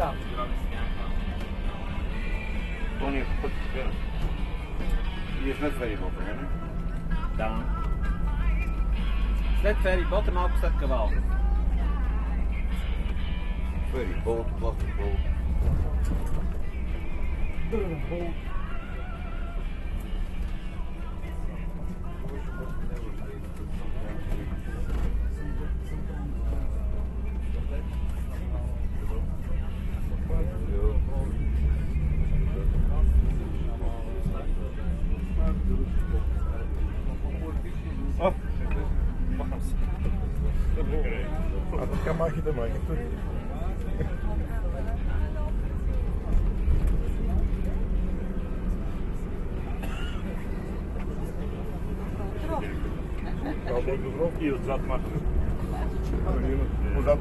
Да. То ни е по път спира. И е след ферибота, не? Да. След ферибот е малко след Кавал. Ферибот, пластикбол. А така махите. Това е добро. И отзад махаме. Отзад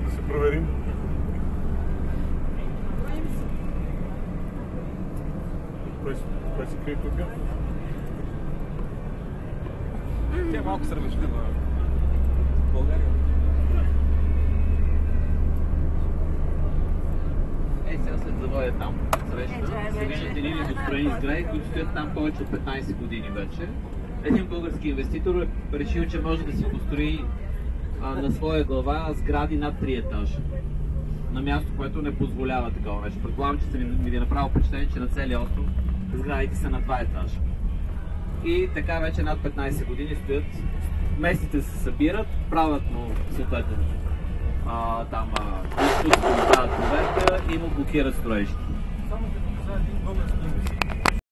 да се проверим. Кой се крие тук? Тя малко сървичка в България. Сега след завоя там, среща, се виждат едни недостроени сгради, които стоят там повече от 15 години вече. Един български инвеститор е решил, че може да си построи на своя глава сгради над 3 етажа. На място, което не позволява такова нещо. Предполагам, че ми ви направил впечатление, че на целия остров сградите са на 2 етажа. И така вече над 15 години стоят. Местните се събират, правят му съответно изпускат проверка и му блокират строежите. Само като каза един български инвеститор.